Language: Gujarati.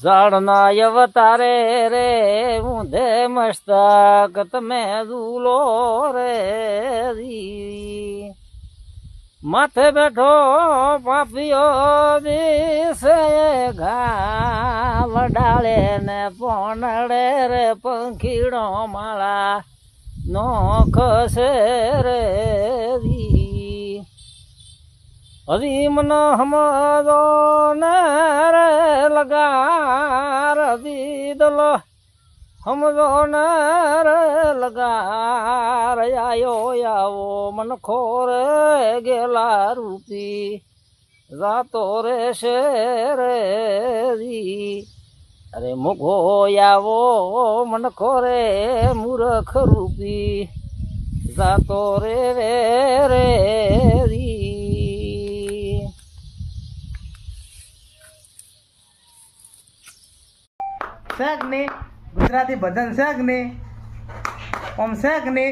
ઝાડના અવતારે રે ઊંધે મસ્તક તમે ઝૂલો રે માથે બેઠો પાપીઓ દિશે ઘા વડાળે ને પોનડે રે પંખીડો માળા નો ખસે રે હરી મન હમદો ને રે લગાર દીદલ હમદો ને રે લગાર આયો આવો મન ખોરે ગેલા રૂપી જાતો રે શેરે અરે મુગો આવો મન ખોરે મૂર્ખ રૂપી જાતો રે રે શેક ને ગુજરાતી ભજન શેક ને ઓમ શેક ને